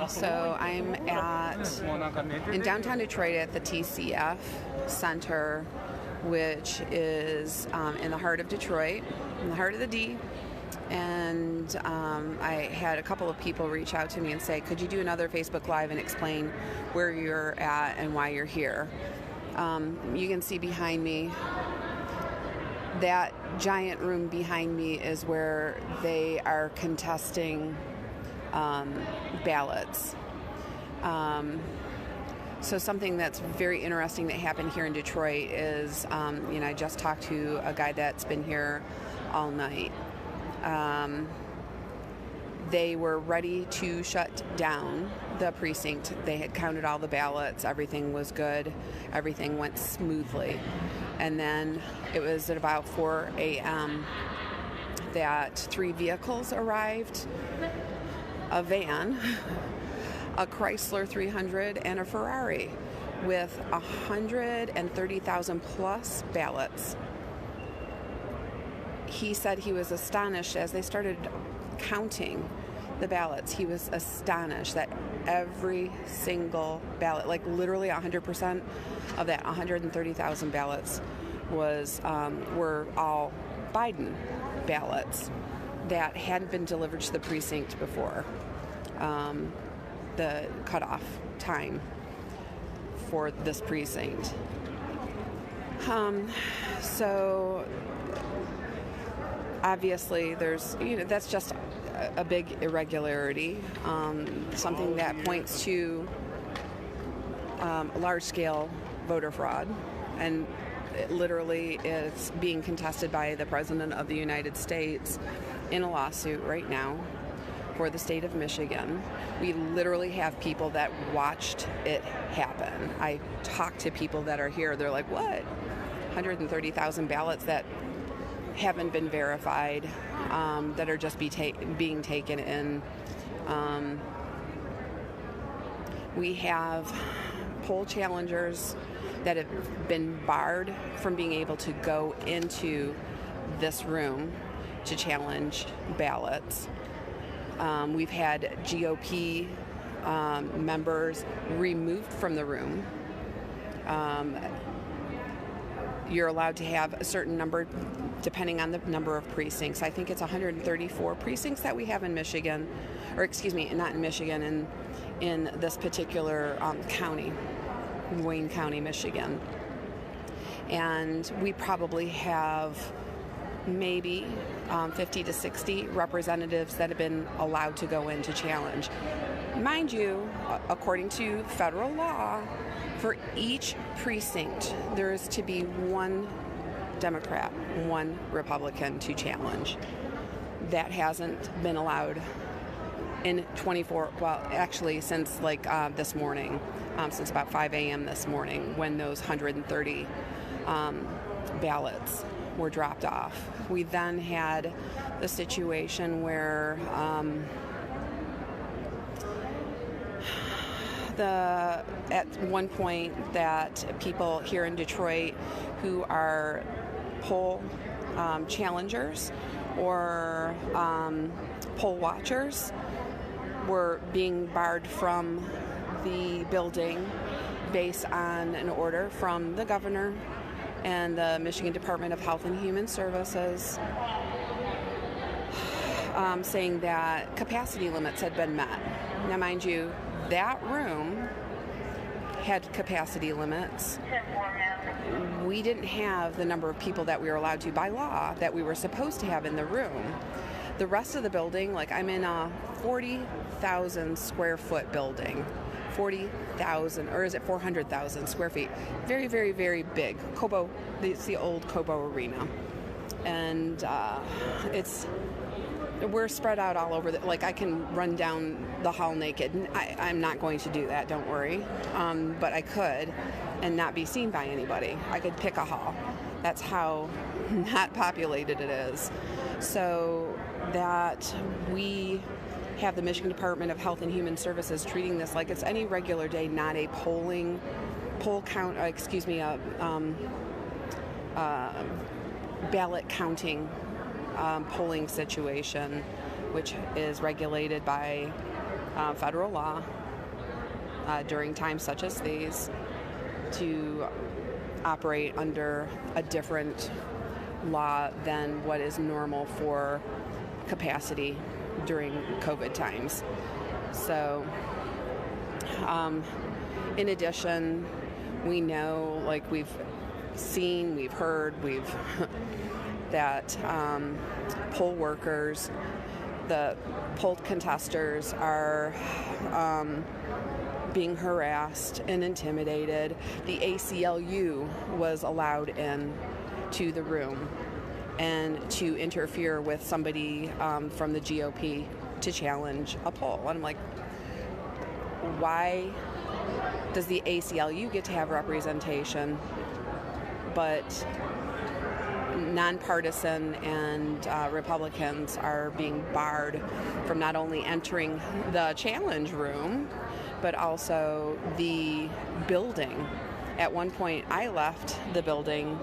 So I'm in downtown Detroit at the TCF Center, which is in the heart of Detroit, in the heart of the D. And I had a couple of people reach out to me and say, could you do another Facebook Live and explain where you're at and why you're here? You can see behind me, that giant room behind me is where they are contesting ballots. So something that's very interesting that happened here in Detroit is, I just talked to a guy that's been here all night. They were ready to shut down the precinct. They had counted all the ballots. Everything was good. Everything went smoothly. And then it was at about 4 a.m. that 3 vehicles arrived, a van, a Chrysler 300, and a Ferrari with 130,000 plus ballots. He said he was astonished as they started counting the ballots. He was astonished that every single ballot, like literally 100% of that 130,000 ballots were all Biden ballots that hadn't been delivered to the precinct before the cutoff time for this precinct. So obviously there's, that's just a big irregularity, something that points to large-scale voter fraud, and it literally is being contested by the President of the United States in a lawsuit right now for the state of Michigan. We literally have people that watched it happen. I talked to people that are here. They're like, what? 130,000 ballots that haven't been verified, that are just being taken in. We have poll challengers that have been barred from being able to go into this room to challenge ballots. We've had GOP members removed from the room. You're allowed to have a certain number depending on the number of precincts. I think it's 134 precincts that we have in Michigan, or excuse me, not in Michigan, in this particular county, Wayne County, Michigan. And we probably have maybe 50 to 60 representatives that have been allowed to go in to challenge. Mind you, according to federal law, for each precinct, there is to be one Democrat, one Republican to challenge. That hasn't been allowed in 24, well, actually since this morning, since about 5 a.m. this morning when those 130 ballots were dropped off. We then had the situation where at one point that people here in Detroit who are poll challengers or poll watchers were being barred from the building based on an order from the governor and the Michigan Department of Health and Human Services saying that capacity limits had been met. Now, mind you, that room had capacity limits. We didn't have the number of people that we were allowed to by law that we were supposed to have in the room. The rest of the building, I'm in a 40,000 square foot building. 40,000, or is it 400,000 square feet? Very, very, very big. Cobo, it's the old Cobo Arena. And we're spread out all over. I can run down the hall naked. I'm not going to do that, don't worry. But I could and not be seen by anybody. I could pick a hall. That's how not populated it is. So that we have the Michigan Department of Health and Human Services treating this like it's any regular day, not a ballot counting polling situation, which is regulated by federal law during times such as these to operate under a different law than what is normal for capacity during COVID times. So, in addition, we know, like we've seen, we've heard, that poll workers, the poll contesters are being harassed and intimidated. The ACLU was allowed in to the room and to interfere with somebody from the GOP to challenge a poll. And I'm like, why does the ACLU get to have representation, but nonpartisan and Republicans are being barred from not only entering the challenge room, but also the building? At one point, I left the building